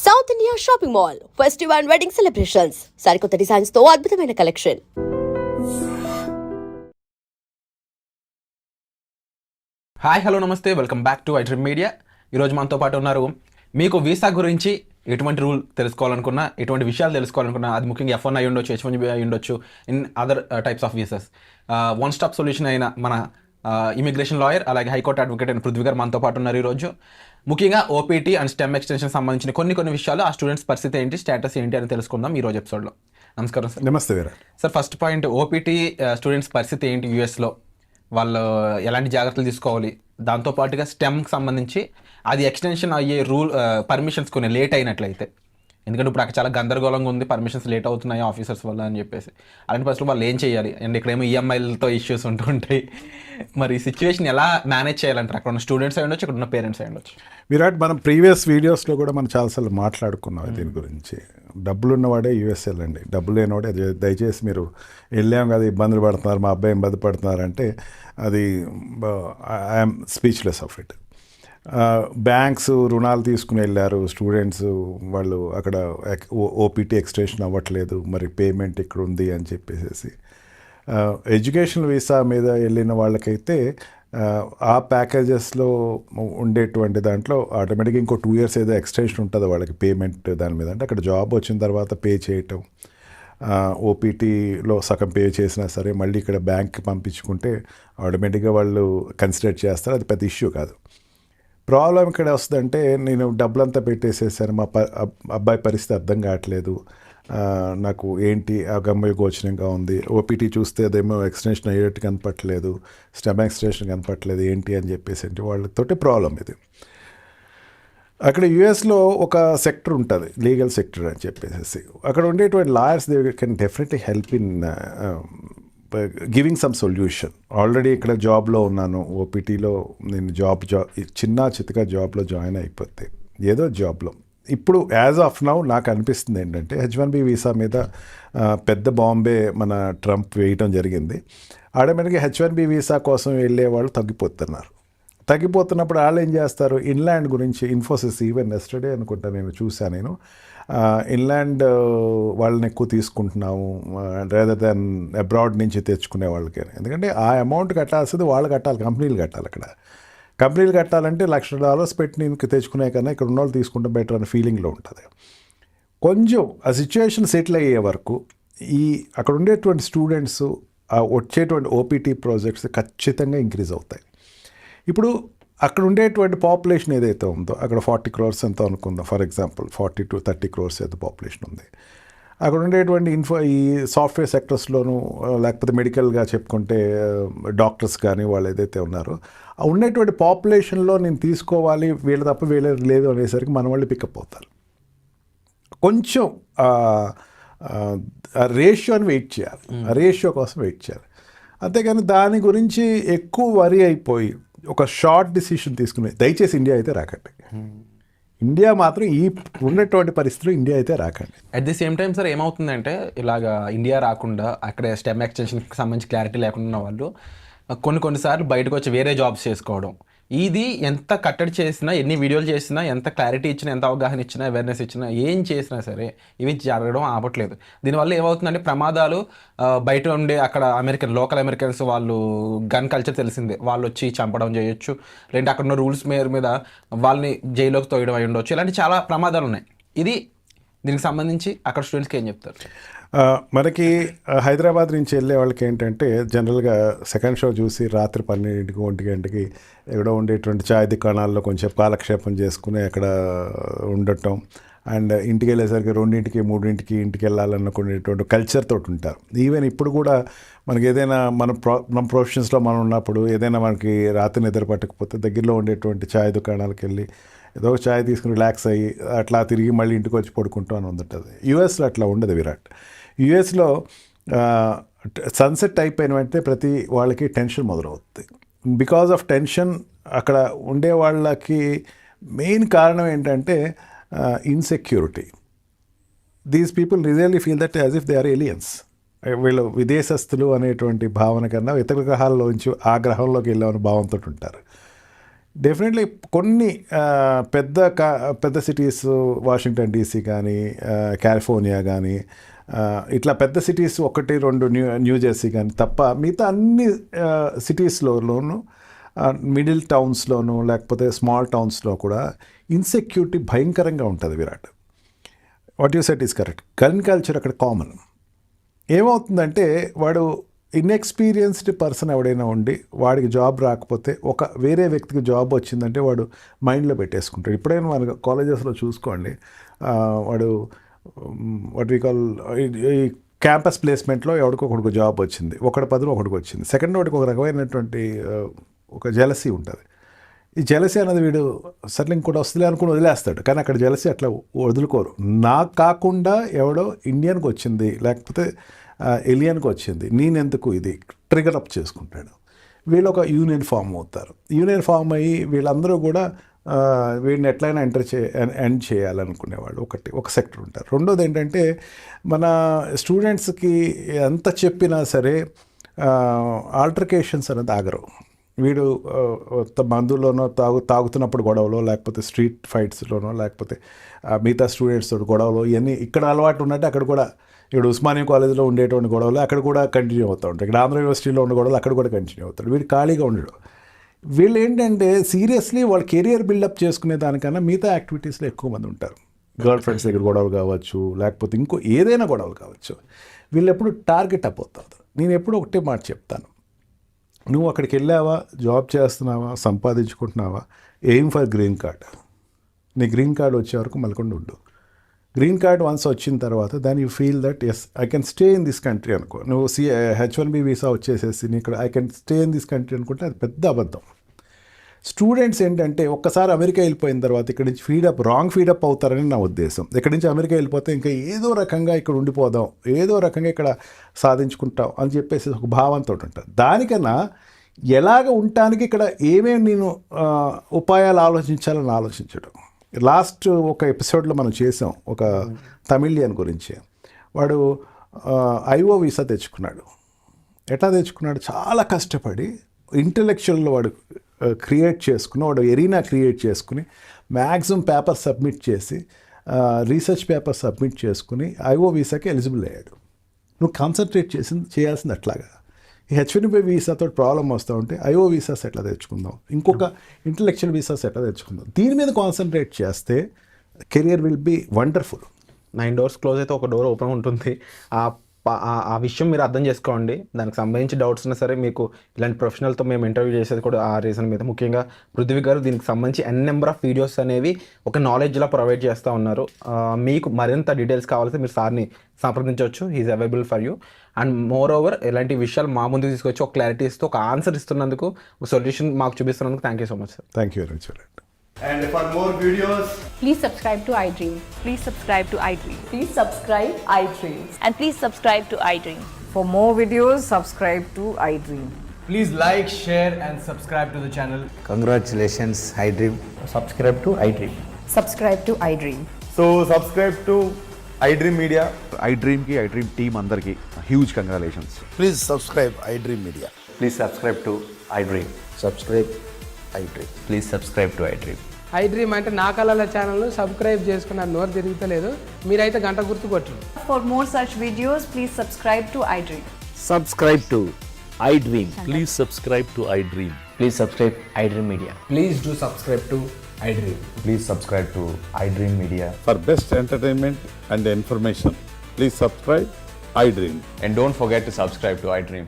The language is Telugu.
South India shopping mall festival and wedding celebrations సరికొత్త డిజైన్స్ తో అద్భుతమైన కలెక్షన్. హాయ్ హలో నమస్తే, welcome back to iDream media. ఈరోజు మనతో పాటు ఉన్నారు. మీకు వీసా గురించి ఎటువంటి రూల్ తెలుసుకోవాలనుకున్నా, ఎటువంటి విషయాలు తెలుసుకోవాలనుకున్నా, అది ముఖ్యంగా F1 అయి ఉండొచ్చు, H1B అయి ఉండొచ్చు, in other types of visas one stop solution అయిన మన ఇమిగ్రేషన్ లాయర్ అలాగే హైకోర్టు అడ్వకేట్ అయిన పృథ్వీ గారు మనతో పాటు ఉన్నారు. ఈరోజు ముఖ్యంగా ఓపీటీ అండ్ స్టెమ్ ఎక్స్టెన్షన్ సంబంధించిన కొన్ని విషయాలు, ఆ స్టూడెంట్స్ పరిస్థితి ఏంటి, స్టేటస్ ఏంటి అని తెలుసుకుందాం ఈ రోజు ఎపిసోడ్లో. నమస్కారం సార్. నమస్తే Veera. Sir, first point, OPT students పరిస్థితి ఏంటి యూఎస్లో, వాళ్ళు ఎలాంటి జాగ్రత్తలు తీసుకోవాలి, దాంతోపాటుగా స్టెమ్కి సంబంధించి అది ఎక్స్టెన్షన్ అయ్యే రూల్ పర్మిషన్స్ కొన్ని లేట్ అయినట్లయితే, ఎందుకంటే ఇప్పుడు అక్కడ చాలా గందరగోళంగా ఉంది, పర్మిషన్స్ లేట్ అవుతున్నాయి ఆఫీసర్స్ వల్ల అని చెప్పేసి, అలాంటి పరిస్థితులు వాళ్ళు ఏం చేయాలి, అండ్ ఇక్కడేమో ఈఎంఐలతో ఇష్యూస్ ఉంటుంటాయి, మరి ఈ సిచ్యువేషన్ ఎలా మేనేజ్ చేయాలంటారు? అక్కడ ఉన్న స్టూడెంట్స్ అయి ఉండొచ్చు, ఇక్కడ ఉన్న పేరెంట్స్ అయి ఉండొచ్చు. విరాట్, మనం ప్రీవియస్ వీడియోస్లో కూడా మనం చాలాసార్లు మాట్లాడుకున్నాం దీని గురించి. డబ్బులు ఉన్నవాడే యూఎస్ వెళ్ళండి, డబ్బులు లేనివాడే దయచేసి మీరు వెళ్ళాం కదా ఇబ్బందులు పడుతున్నారు, మా అబ్బాయి ఇబ్బంది పడుతున్నారు అంటే అది I'm speechless of it. Banks రుణాలు తీసుకుని వెళ్ళారు స్టూడెంట్స్, వాళ్ళు అక్కడ ఓపీటీ ఎక్స్టెన్షన్ అవ్వట్లేదు, మరి పేమెంట్ ఇక్కడ ఉంది అని చెప్పేసి. ఎడ్యుకేషనల్ వీసా మీద వెళ్ళిన వాళ్ళకైతే ఆ ప్యాకేజెస్లో ఉండేటువంటి దాంట్లో ఆటోమేటిక్గా ఇంకో 2 years ఏదో ఎక్స్టెన్షన్ ఉంటుంది వాళ్ళకి పేమెంట్ దాని మీద. అంటే అక్కడ జాబ్ వచ్చిన తర్వాత పే చేయటం, ఓపీటీలో సగం పే చేసినా సరే మళ్ళీ ఇక్కడ బ్యాంక్కి పంపించుకుంటే ఆటోమేటిక్గా వాళ్ళు కన్సిడర్ చేస్తారు, అది పెద్ద ఇష్యూ కాదు. ప్రాబ్లం ఇక్కడ వస్తుందంటే, నేను డబ్బులంతా పెట్టేసేసాను, మా అబ్బాయి పరిస్థితి అర్థం కావట్లేదు, నాకు ఏంటి అగమ్య గోచరంగా ఉంది, ఓపీటీ చూస్తే అదేమో ఎక్స్టెన్షన్ అయ్యేట్టు కనపట్లేదు, స్టెమ్ ఎక్స్టెన్షన్ కనపట్లేదు, ఏంటి అని చెప్పేసి అంటే వాళ్ళతోటి ప్రాబ్లం ఇది. అక్కడ యూఎస్లో ఒక సెక్టర్ ఉంటుంది, లీగల్ సెక్టర్ అని చెప్పేసి. అక్కడ ఉండేటువంటి lawyers they can definitely help in giving some solution. Already ఇక్కడ జాబ్లో ఉన్నాను, ఓపీటీలో నేను చిన్న చితక జాబ్లో జాయిన్ అయిపోతే ఏదో జాబ్లో. ఇప్పుడు యాజ్ ఆఫ్ నౌ నాకు అనిపిస్తుంది ఏంటంటే, H1B వీసా మీద పెద్ద బాంబే మన ట్రంప్ వేయటం జరిగింది. ఆటోమేటిక్గా H1B వీసా కోసం వెళ్ళే వాళ్ళు తగ్గిపోతున్నప్పుడు వాళ్ళు ఏం చేస్తారు, ఇన్లాండ్ గురించి ఇన్ఫోసిస్ ఈవెన్ ఎస్టర్డే అనుకుంటా నేను చూశాను, నేను ఇన్లాండ్ వాళ్ళని ఎక్కువ తీసుకుంటున్నాము రేదర్ దాన్ అబ్రాడ్ నుంచి తెచ్చుకునే వాళ్ళకి. ఎందుకంటే ఆ అమౌంట్ కట్టాల్సింది వాళ్ళు కట్టాలి, కంపెనీలు కట్టాలి. అక్కడ కంపెనీలు కట్టాలంటే $1,00,000 పెట్టి నేను తెచ్చుకునే కన్నా ఇక్కడ ఉన్న వాళ్ళు తీసుకుంటే బెటర్ అనే ఫీలింగ్లో ఉంటుంది. కొంచెం ఆ సిచ్యువేషన్ సెటిల్ అయ్యే వరకు అక్కడ ఉండేటువంటి స్టూడెంట్స్ వచ్చేటువంటి ఓపీటీ ప్రాజెక్ట్స్ ఖచ్చితంగా ఇంక్రీజ్ అవుతాయి. ఇప్పుడు అక్కడ ఉండేటువంటి పాపులేషన్ ఏదైతే ఉందో, అక్కడ 40 crores ఎంతో అనుకుందాం ఫర్ ఎగ్జాంపుల్, 40 to 30 crores ఏదో పాపులేషన్ ఉంది. అక్కడ ఉండేటువంటి ఈ సాఫ్ట్వేర్ సెక్టర్స్లోనూ లేకపోతే మెడికల్గా చెప్పుకుంటే డాక్టర్స్ కానీ వాళ్ళు ఏదైతే ఉన్నారో, ఉండేటువంటి పాపులేషన్లో నేను తీసుకోవాలి, వీళ్ళ తప్ప వీళ్ళ లేదు అనేసరికి మన వాళ్ళు పికప్ అవుతారు. కొంచెం ఆ రేషియోని వెయిట్ చేయాలి, ఆ రేషియో కోసం వెయిట్ చేయాలి. అంతేగాని దాని గురించి ఎక్కువ వరి అయిపోయి ఒక షార్ట్ డిసిషన్ తీసుకుని దయచేసి ఇండియా అయితే రాకండి. ఇండియా మాత్రం ఈ ఉన్నటువంటి పరిస్థితులు ఇండియా అయితే రాకండి. At the same time sir, ఏమవుతుందంటే ఇలాగా ఇండియా రాకుండా అక్కడ స్టెమ్ ఎక్స్టెన్షన్కి సంబంధించి క్లారిటీ లేకుండా ఉన్న వాళ్ళు కొన్నిసార్లు బయటకు వచ్చి వేరే జాబ్స్ చేసుకోవడం, ఇది ఎంత కట్టడి చేసినా, ఎన్ని వీడియోలు చేసినా, ఎంత క్లారిటీ ఇచ్చినా, ఎంత అవగాహన ఇచ్చినా, అవేర్నెస్ ఇచ్చినా, ఏం చేసినా సరే ఇవి జరగడం ఆపట్లేదు. దీనివల్ల ఏమవుతుందంటే ప్రమాదాలు బయట ఉండే అక్కడ లోకల్ అమెరికన్స్ వాళ్ళు గన్ కల్చర్ తెలిసిందే, వాళ్ళు వచ్చి చంపడం చేయొచ్చు, లేదంటే అక్కడ ఉన్న రూల్స్ మీద వాళ్ళని జైల్లోకి తోయడం అయి ఉండొచ్చు, ఇలాంటి చాలా ప్రమాదాలు ఉన్నాయి. దీనికి సంబంధించి అక్కడ స్టూడెంట్స్కి ఏం చెప్తారు? మనకి హైదరాబాద్ నుంచి వెళ్ళే వాళ్ళకి ఏంటంటే జనరల్గా సెకండ్ షో చూసి రాత్రి 12 1 గంటకి ఎక్కడో ఉండేటువంటి ఛాయ్ దుకాణాల్లో కొంచెం కాలక్షేపం చేసుకుని అక్కడ ఉండటం, అండ్ ఇంటికి వెళ్ళేసరికి 2 3 ఇంటికి వెళ్ళాలనుకునేటువంటి కల్చర్ తోటి ఉంటారు. ఈవెన్ ఇప్పుడు కూడా మనకి ఏదైనా మన ప్రొఫెషన్స్లో మనం ఉన్నప్పుడు ఏదైనా మనకి రాత్రి నిద్ర పట్టకపోతే దగ్గరలో ఉండేటువంటి ఛాయ్ దుకాణాలకు వెళ్ళి ఏదో ఛాయ్ తీసుకుని రిలాక్స్ అయ్యి అట్లా తిరిగి మళ్ళీ ఇంటికి వచ్చి పడుకుంటూ అని ఉంటుంది. యూఎస్లో అట్లా ఉండదు విరాట్. యూఎస్లో సన్సెట్ అయిపోయిన వెంటనే ప్రతి వాళ్ళకి టెన్షన్ మొదలవుతుంది. బికాజ్ ఆఫ్ టెన్షన్ అక్కడ ఉండే వాళ్ళకి మెయిన్ కారణం ఏంటంటే insecurity. These people really feel that as if they are aliens. వీళ్ళు విదేశస్తులు అనేటువంటి భావన కన్నా ఇతర గ్రహాల్లోంచి ఆ గ్రహంలోకి వెళ్ళామని భావంతో ఉంటారు. డెఫినెట్లీ కొన్ని పెద్ద సిటీస్ వాషింగ్టన్ డీసీ కానీ కాలిఫోర్నియా కానీ ఇట్లా పెద్ద సిటీస్ 1-2 న్యూ జెర్సీ కానీ తప్ప మిగతా అన్ని సిటీస్లోనూ మిడిల్ టౌన్స్లోనూ లేకపోతే స్మాల్ టౌన్స్లో కూడా ఇన్సెక్యూరిటీ భయంకరంగా ఉంటుంది Virat. What you set is correct. Gun culture అక్కడ కామన్. ఏమవుతుందంటే వాడు ఇన్ఎక్స్పీరియన్స్డ్ పర్సన్ ఎవడైనా ఉండి వాడికి జాబ్ రాకపోతే వేరే వ్యక్తికి జాబ్ వచ్చిందంటే వాడు మైండ్లో పెట్టేసుకుంటాడు. ఇప్పుడైనా మన కాలేజెస్లో చూసుకోండి, వాడు వాట్ వీ కాల్ ఈ క్యాంపస్ ప్లేస్మెంట్లో ఎవడికొకడికి జాబ్ వచ్చింది, ఒకటి పదులు ఒకటికి వచ్చింది. సెకండ్ వాడికి ఒక రకమైనటువంటి ఒక జెలసీ ఉంటుంది. ఈ జెలసీ అనేది వీడు సర్లే ఇంకోటి వస్తుంది అనుకుని వదిలేస్తాడు, కానీ అక్కడ జెలసీ అట్లా వదులుకోరు. నాకు కాకుండా ఎవడో ఇండియన్కి వచ్చింది లేకపోతే ఎలియన్కి వచ్చింది, నేనెందుకు ఇది ట్రిగర్ అప్ చేసుకుంటాడు. వీళ్ళు ఒక యూనియన్ ఫామ్ అవుతారు. యూనియన్ ఫామ్ అయ్యి వీళ్ళందరూ కూడా వీడిని ఎట్లయినా ఎండ్ చేయాలనుకునేవాళ్ళు ఒక సెక్టర్ ఉంటారు. రెండోది ఏంటంటే మన స్టూడెంట్స్కి ఎంత చెప్పినా సరే ఆల్టర్కేషన్స్ అనేది ఆగరు. వీడు మందులోనో తాగుతున్నప్పుడు గొడవలో లేకపోతే స్ట్రీట్ ఫైట్స్లోనో లేకపోతే మిగతా స్టూడెంట్స్ తోటి గొడవలు ఇవన్నీ ఇక్కడ అలవాటు ఉన్నట్టు అక్కడ కూడా ఇప్పుడు ఉస్మానియా కాలేజీలో ఉండేటువంటి గొడవలు అక్కడ కూడా కంటిన్యూ అవుతూ ఉంటాయి. ఇక్కడ ఆంధ్ర యూనివర్సిటీలో ఉన్న గొడవలు అక్కడ కూడా కంటిన్యూ అవుతాడు. వీడు ఖాళీగా ఉండడు. వీళ్ళు ఏంటంటే సీరియస్లీ వాళ్ళ కెరియర్ బిల్డప్ చేసుకునే దానికన్నా మిగతా యాక్టివిటీస్లో ఎక్కువ మంది ఉంటారు. గర్ల్ ఫ్రెండ్స్ దగ్గర గొడవలు కావచ్చు లేకపోతే ఇంకో ఏదైనా గొడవలు కావచ్చు. వీళ్ళు ఎప్పుడు టార్గెట్ అయిపోతారు. నేను ఎప్పుడు ఒకటే మాట చెప్తాను, నువ్వు అక్కడికి వెళ్ళావా, జాబ్ చేస్తున్నావా, సంపాదించుకుంటున్నావా, ఎయిమ్ ఫర్ గ్రీన్ కార్డ్. నీ గ్రీన్ కార్డ్ వచ్చే వరకు మలకుండా ఉండు. గ్రీన్ కార్డ్ వన్స్ వచ్చిన తర్వాత దాన్ని you feel that yes I can stay in this country అనుకో. నువ్వు H1B వీసా వచ్చేసేసి నీ ఇక్కడ I can stay in this country అనుకుంటే అది పెద్ద అబద్ధం. స్టూడెంట్స్ ఏంటంటే ఒక్కసారి అమెరికా వెళ్ళిపోయిన తర్వాత ఇక్కడ నుంచి రాంగ్ ఫీడప్ అవుతారని నా ఉద్దేశం. ఇక్కడి నుంచి అమెరికా వెళ్ళిపోతే ఇంకా ఏదో రకంగా ఇక్కడ ఉండిపోదాం, ఏదో రకంగా ఇక్కడ సాధించుకుంటాం అని చెప్పేసి ఒక భావంతో ఉంటారు. దానికన్నా ఎలాగ ఉండటానికి ఇక్కడ ఏమేమి నేను ఉపాయాలు ఆలోచించాలని ఆలోచించడం. లాస్ట్ ఒక ఎపిసోడ్లో మనం చేసాం ఒక తమిళియన్ గురించి. వాడు IO వీసా తెచ్చుకున్నాడు. ఎట్లా తెచ్చుకున్నాడు? చాలా కష్టపడి ఇంటలెక్చువల్ వాడు క్రియేట్ చేసుకుని వాడు ఎరీనా క్రియేట్ చేసుకుని మ్యాక్సిమం పేపర్ సబ్మిట్ చేసి రీసెర్చ్ పేపర్ సబ్మిట్ చేసుకుని IO వీసాకి ఎలిజిబుల్ అయ్యాడు. నువ్వు కాన్సన్ట్రేట్ చేయాల్సింది అట్లాగా. ఈ H1B వీసాతో ప్రాబ్లం వస్తూ ఉంటే IO వీసాస్ ఎట్లా తెచ్చుకుందాం, ఇంకొక ఇంటలెక్చువల్ వీసాస్ ఎట్లా తెచ్చుకుందాం, దీని మీద కాన్సన్ట్రేట్ చేస్తే career will be wonderful. 9 doors close అయితే ఒక డోర్ ఓపెన్ ఉంటుంది. ఆ విషయం మీరు అర్థం చేసుకోండి. దానికి సంబంధించి డౌట్స్ ఉన్నా సరే మీకు ఇలాంటి ప్రొఫెషనల్తో మేము ఇంటర్వ్యూ చేసేది కూడా ఆ రీజన్ మీద. ముఖ్యంగా పృథ్వీ గారు దీనికి సంబంధించి నెంబర్ ఆఫ్ వీడియోస్ అనేవి ఒక నాలెడ్జ్లా ప్రొవైడ్ చేస్తూ ఉన్నారు. మీకు మరింత డీటెయిల్స్ కావాలంటే మీరు సార్ని సంప్రదించవచ్చు. He's available for you. And moreover ఇలాంటి విషయాలు మా ముందుకు తీసుకొచ్చి ఒక క్లారిటీ ఇస్తూ ఒక ఆన్సర్ ఇస్తున్నందుకు, ఒక సొల్యూషన్ మాకు చూపిస్తున్నందుకు thank you so much sir. Thank you very much. And for more videos, Please subscribe to iDream. Please subscribe to iDream. Please subscribe iDream. And please subscribe to iDream. For more videos, subscribe to iDream. please like, share and subscribe to the channel. Congratulations, iDream. Subscribe to iDream. Subscribe to iDream. So subscribe to iDream Media. iDream की iDream team अंदर की huge congratulations. Please subscribe iDream Media. Please subscribe to iDream. Subscribe iDream. Please subscribe to iDream. iDream అంటే నా కళల ఛానల్ సబ్స్క్రైబ్ చేసుకున్న నోరు తిరుగుతలేదు, మీరైతే గంట గుర్తు కొట్టండి. For more such videos, please subscribe to iDream. Subscribe to iDream. Please subscribe to iDream. Please subscribe iDream Media. Please do subscribe to iDream. Please subscribe to iDream Media. For best entertainment and information, please subscribe iDream. And don't forget to subscribe to iDream.